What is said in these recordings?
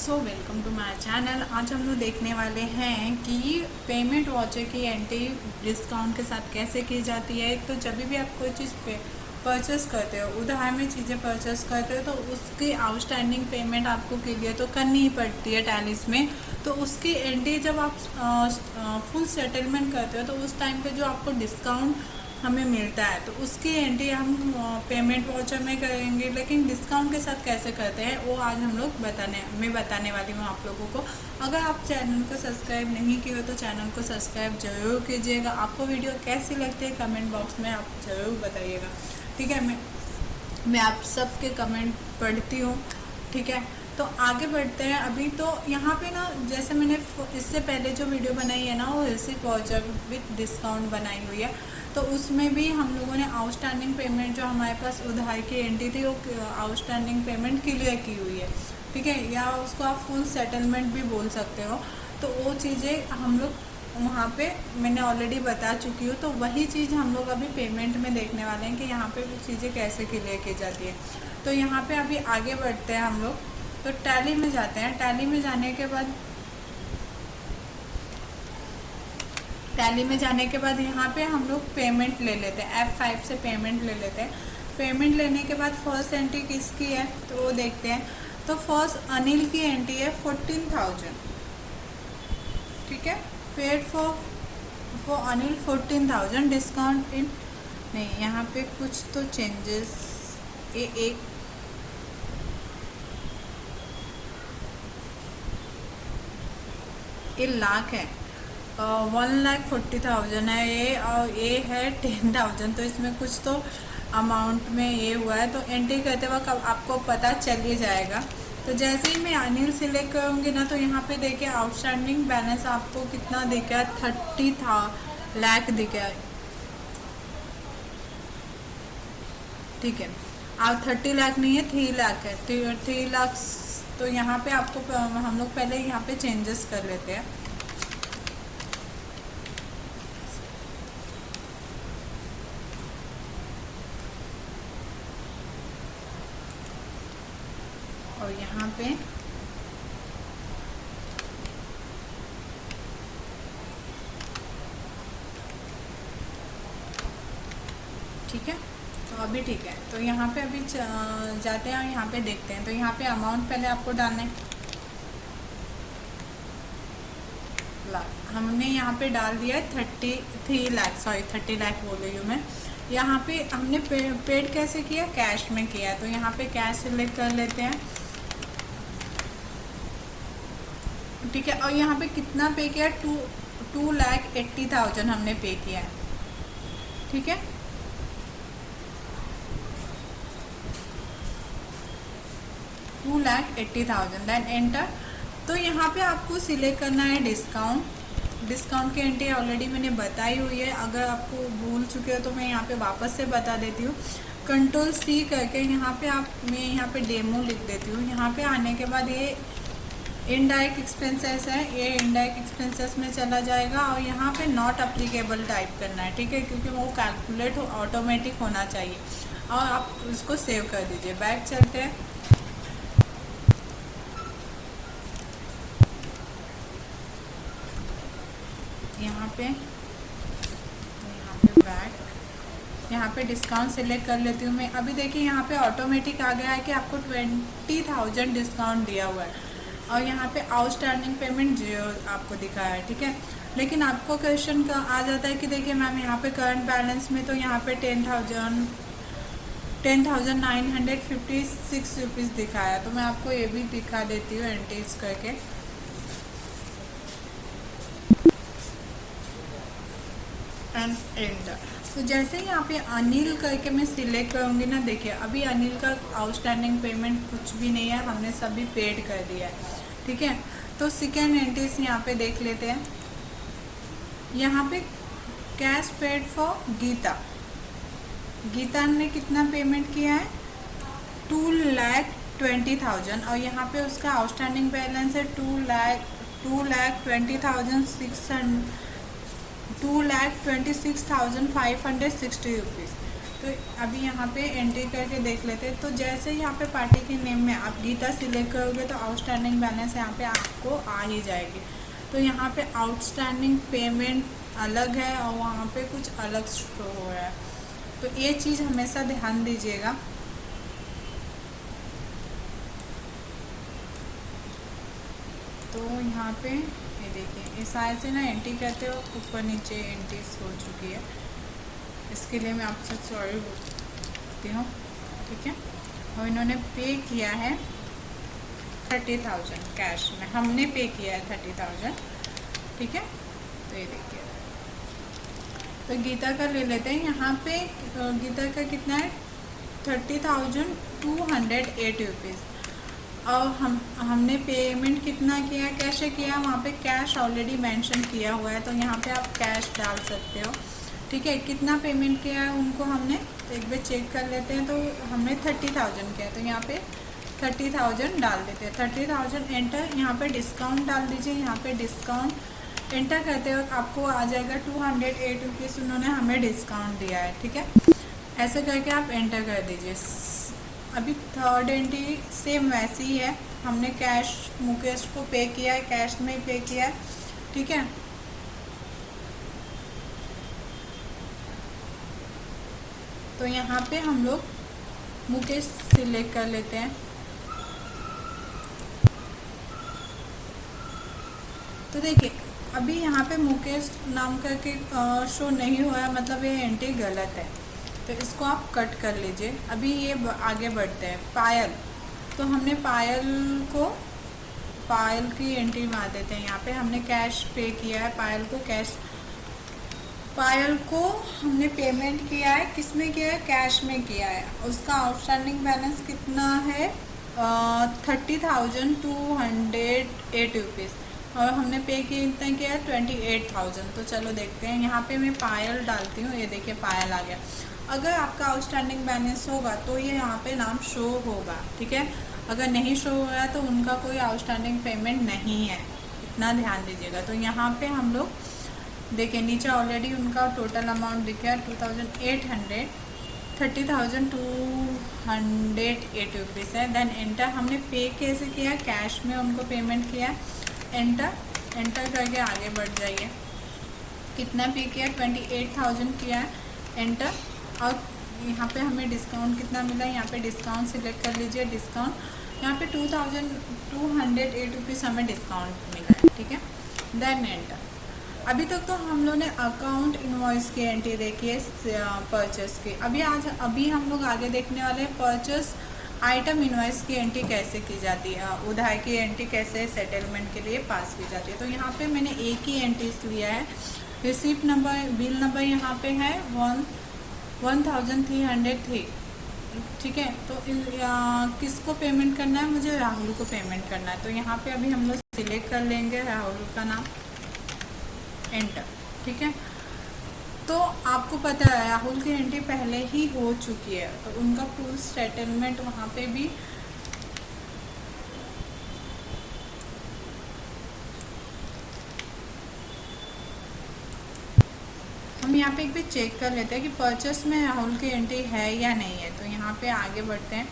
So welcome to my channel. आज हम लोग देखने वाले हैं कि पेमेंट वाउचर की एंट्री डिस्काउंट के साथ कैसे की जाती है। एक तो जब भी आप कोई चीज़ परचेस करते हो, उधार में चीज़ें परचेस करते हो, तो उसकी आउटस्टैंडिंग पेमेंट आपको क्लियर तो करनी ही पड़ती है टैलिस में। तो उसकी एंट्री जब आप फुल सेटलमेंट करते हो तो उस टाइम पे जो आपको डिस्काउंट हमें मिलता है, तो उसकी एंट्री हम पेमेंट वाउचर में करेंगे। लेकिन डिस्काउंट के साथ कैसे करते हैं वो आज हम लोग बताने वाली हूँ आप लोगों को। अगर आप चैनल को सब्सक्राइब नहीं किए हो तो चैनल को सब्सक्राइब जरूर कीजिएगा। आपको वीडियो कैसी लगती है कमेंट बॉक्स में आप ज़रूर बताइएगा। ठीक है, मैं आप सबके कमेंट पढ़ती हूँ। ठीक है, तो आगे बढ़ते हैं। अभी तो यहाँ पे ना, जैसे मैंने इससे पहले जो वीडियो बनाई है ना, वो रिसिप्ट वाउचर विथ डिस्काउंट बनाई हुई है। तो उसमें भी हम लोगों ने आउटस्टैंडिंग पेमेंट जो हमारे पास उधार की एंट्री थी, वो आउटस्टैंडिंग पेमेंट क्लियर की हुई है। ठीक है, या उसको आप फुल सेटलमेंट भी बोल सकते हो। तो वो चीज़ें हम लोग वहाँ पे मैंने ऑलरेडी बता चुकी हूँ। तो वही चीज़ हम लोग अभी पेमेंट में देखने वाले हैं कि यहाँ पे वो चीज़ें कैसे क्लियर की जाती है। तो यहाँ पे अभी आगे बढ़ते हैं हम लोग। तो टैली में जाते हैं। टैली में जाने के बाद यहाँ पे हम लोग पेमेंट ले लेते हैं। F5 से पेमेंट ले लेते हैं। पेमेंट लेने के बाद फर्स्ट एंट्री किसकी है तो वो देखते हैं। तो फर्स्ट अनिल की एंट्री है 14,000। ठीक है, paid for Anil 14,000, discount in नहीं, यहाँ पे कुछ तो चेंजेस एक ये लाख है, 1,40,000 है ये, और ये है 10,000। तो इसमें कुछ तो अमाउंट में ये हुआ है। तो एंट्री करते वक्त आपको पता चल ही जाएगा। तो जैसे ही मैं अनिल सिलेक्ट करूँगी ना, तो यहाँ पे देखिए आउटस्टैंडिंग बैलेंस आपको कितना दिखा है, 30 लाख दिखा है। ठीक है, अब 30 लाख नहीं है, 3 लाख है। 3 लाख। तो यहाँ पे आपको हम लोग पहले यहाँ पे चेंजेस कर लेते हैं। और यहाँ पे ठीक है, तो अभी ठीक है। तो यहाँ पे अभी जाते हैं और यहाँ पे देखते हैं। तो यहाँ पे अमाउंट पहले आपको डालना है लाख। हमने यहाँ पे डाल दिया है 33 लाख, सॉरी 30 लाख बोल रही हूँ मैं। यहाँ पे हमने पेड कैसे किया, कैश में किया है। तो यहाँ पे कैश सिलेक्ट कर लेते हैं। ठीक है, और यहाँ पे कितना पे किया, 2,80,000 हमने पे किया है। ठीक है, 2,80,000, देन एंटर। तो यहाँ पे आपको सिलेक्ट करना है डिस्काउंट की एंट्री ऑलरेडी मैंने बताई हुई है। अगर आपको भूल चुके हो तो मैं यहाँ पे वापस से बता देती हूँ। Ctrl+C करके यहाँ पे मैं यहाँ पे डेमो लिख देती हूँ। यहाँ पे आने के बाद ये इनडायरेक्ट एक्सपेंसेस है, ये इनडायरेक्ट एक्सपेंसेस में चला जाएगा। और यहाँ पे नॉट अप्लीकेबल टाइप करना है। ठीक है, क्योंकि वो कैलकुलेट ऑटोमेटिक होना चाहिए। और आप उसको सेव कर दीजिए। बैक चलते हैं। यहाँ पे बैक, यहाँ पे डिस्काउंट सेलेक्ट कर लेती हूँ मैं। अभी देखिए यहाँ पे ऑटोमेटिक आ गया है कि आपको 20,000 डिस्काउंट दिया हुआ है। और यहाँ पे आउटस्टैंडिंग पेमेंट 0 आपको दिखा है। ठीक है, लेकिन आपको क्वेश्चन का आ जाता है कि देखिए मैम यहाँ पे करंट बैलेंस में तो यहाँ पे 10,956 रुपीज़ दिखाया। तो मैं आपको ये भी दिखा देती हूँ एंट्रीज करके। And enter. तो जैसे ही यहाँ पे अनिल करके मैं सिलेक्ट करूँगी ना, देखिए अभी अनिल का आउटस्टैंडिंग पेमेंट कुछ भी नहीं है, हमने सभी पेड कर दिया है। ठीक है, तो सेकेंड एंट्रीज यहाँ पे देख लेते हैं। यहाँ पे कैश पेड फॉर गीता ने कितना पेमेंट किया है, 2,20,000। और यहाँ पे उसका आउटस्टैंडिंग बैलेंस है 2,26,560 रुपीज़। तो अभी यहाँ पे एंट्री करके देख लेते हैं। तो जैसे यहाँ पे पार्टी के नेम में आप गीता सिलेक्ट करोगे तो आउटस्टैंडिंग बैलेंस यहाँ पे आपको आ ही जाएगी। तो यहाँ पे आउटस्टैंडिंग पेमेंट अलग है और वहाँ पे कुछ अलग शो हो रहा है, तो ये चीज़ हमेशा ध्यान दीजिएगा। तो यहाँ पे ये देखिए, इस साइड से ना एंट्री करते हो ऊपर नीचे एंट्रीज हो चुकी है, इसके लिए मैं आपसे सॉरी बोलती हूँ, ठीक है। और इन्होंने पे किया है 30,000 कैश में, हमने पे किया है 30,000, ठीक है। तो ये देखिए, तो गीता का ले लेते हैं। यहाँ पे गीता का कितना है 30,208 रुपीज़। और हमने पेमेंट कितना किया, कैसे किया, वहाँ पे कैश ऑलरेडी मेंशन किया हुआ है, तो यहाँ पे आप कैश डाल सकते हो, ठीक है। कितना पेमेंट किया है उनको हमने, तो एक बार चेक कर लेते हैं। तो हमने 30,000 किया, तो यहाँ पे 30,000 डाल देते हैं। 30,000 एंटर, यहाँ पे डिस्काउंट डाल दीजिए। यहाँ पे डिस्काउंट एंटर करते वक्त आपको आ जाएगा 208 रुपीज़, उन्होंने हमें डिस्काउंट दिया है, ठीक है। ऐसे करके आप एंटर कर दीजिए। अभी थर्ड एंट्री सेम वैसी ही है, हमने कैश मुकेश को पे किया है, कैश में पे किया है, ठीक है। तो यहाँ पे हम लोग मुकेश सिलेक्ट कर लेते हैं। तो देखिए, अभी यहाँ पे मुकेश नाम करके शो नहीं हुआ है, मतलब ये एंट्री गलत है, तो इसको आप कट कर लीजिए। अभी ये आगे बढ़ते हैं। पायल, तो हमने पायल की एंट्री मार देते हैं। यहाँ पे हमने कैश पे किया है, पायल को हमने पेमेंट किया है, किस में किया है, कैश में किया है। उसका आउटस्टैंडिंग बैलेंस कितना है 30,208 रुपीज़, और हमने पे कितना किया है 28,000। तो चलो देखते हैं। यहाँ पे मैं पायल डालती हूँ, ये देखिए पायल आ गया। अगर आपका आउटस्टैंडिंग बैलेंस होगा तो ये यहाँ पे नाम शो होगा, ठीक है। अगर नहीं शो हो रहा है तो उनका कोई आउटस्टैंडिंग पेमेंट नहीं है, इतना ध्यान दीजिएगा। तो यहाँ पे हम लोग देखिए, नीचे ऑलरेडी उनका टोटल अमाउंट दिख गया 30,208 रुपीज़ है। देन एंटर, हमने पे कैसे किया, कैश में उनको पेमेंट किया, एंटर करके आगे बढ़ जाइए। कितना पे किया, 28,000 किया है, एंटर। और यहाँ पे हमें डिस्काउंट कितना मिला, यहाँ पे डिस्काउंट सिलेक्ट कर लीजिए। डिस्काउंट यहाँ पे 2,208 रुपीज़ हमें डिस्काउंट मिला है, ठीक है। Then enter. अभी तक तो हम लोग ने अकाउंट इनवॉइस की एंट्री देखी है परचेस की। अभी हम लोग आगे देखने वाले हैं परचेस आइटम इनवॉइस की एंट्री कैसे की जाती है, उधार की एंट्री कैसे सेटलमेंट के लिए पास की जाती है। तो यहाँ पे मैंने एक ही एंट्रीज लिया है। रिसिप्ट नंबर, बिल नंबर यहाँ पे है 1,303, ठीक है। तो किसको पेमेंट करना है, मुझे राहुल को पेमेंट करना है। तो यहाँ पे अभी हम लोग सिलेक्ट कर लेंगे राहुल का नाम, एंटर, ठीक है। तो आपको पता है राहुल की एंट्री पहले ही हो चुकी है, तो उनका फुल सेटलमेंट वहाँ पे भी हम यहाँ पे एक बार चेक कर लेते हैं कि परचेस में राहुल की एंट्री है या नहीं है। तो यहाँ पे आगे बढ़ते हैं।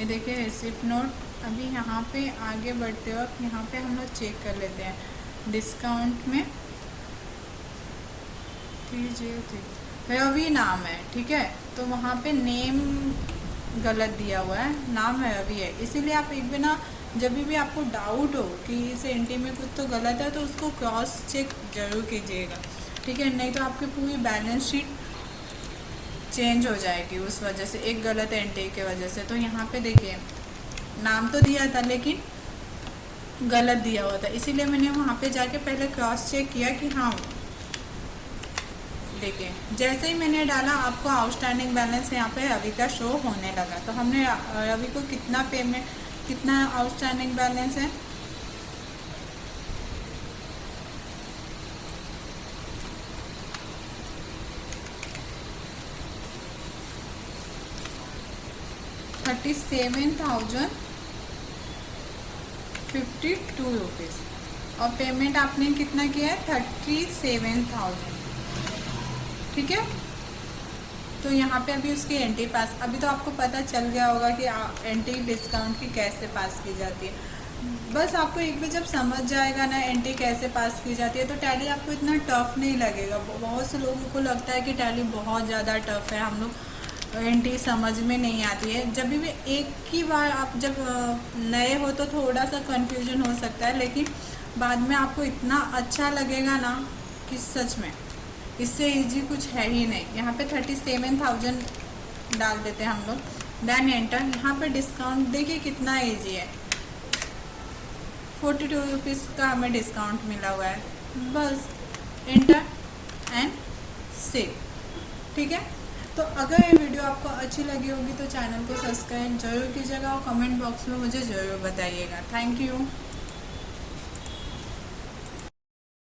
ये देखिए रिसिप्ट नोट, अभी यहाँ पे आगे बढ़ते वक्त यहाँ पे हम लोग चेक कर लेते हैं। डिस्काउंट में 303 रवि नाम है, ठीक है। तो वहाँ पे नेम गलत दिया हुआ है, नाम है रवि है। इसीलिए आप एक बिना जब भी आपको डाउट हो कि इस एंट्री में कुछ तो गलत है तो उसको क्रॉस चेक जरूर कीजिएगा, ठीक है। नहीं तो आपकी पूरी बैलेंस शीट चेंज हो जाएगी उस वजह से, एक गलत एंट्री के वजह से। तो यहाँ पे देखिए नाम तो दिया था लेकिन गलत दिया हुआ था, इसीलिए मैंने वहाँ पे जाके पहले क्रॉस चेक किया कि हाँ। देखिए जैसे ही मैंने डाला आपको आउटस्टैंडिंग बैलेंस यहाँ पे रवि का शो होने लगा। तो हमने रवि को कितना आउटस्टैंडिंग बैलेंस है, ₹37,052 और पेमेंट आपने कितना किया है 37,000, ठीक है। तो तो यहाँ पे अभी उसकी एंट्री पास, अभी तो आपको पता चल गया होगा कि एंट्री डिस्काउंट की कैसे पास की जाती है। बस आपको एक बार जब समझ जाएगा ना एंट्री कैसे पास की जाती है, तो टैली आपको इतना टफ नहीं लगेगा। बहुत से लोगों को लगता है कि टैली बहुत ज़्यादा टफ है, हम लोग एंट्री समझ में नहीं आती है। जब भी एक ही बार आप जब नए हो तो थोड़ा सा कंफ्यूजन हो सकता है, लेकिन बाद में आपको इतना अच्छा लगेगा ना कि सच में इससे इजी कुछ है ही नहीं। यहाँ पे 37,000 डाल देते हैं हम लोग, देन एंटर। यहाँ पे डिस्काउंट देखिए कितना इजी है, 42 रुपीज़ का हमें डिस्काउंट मिला हुआ है। बस एंटर एंड सेव। ठीक है, तो अगर ये वीडियो आपको अच्छी लगी होगी तो चैनल को सब्सक्राइब जरूर कीजिएगा और कमेंट बॉक्स में मुझे ज़रूर बताइएगा। Thank you.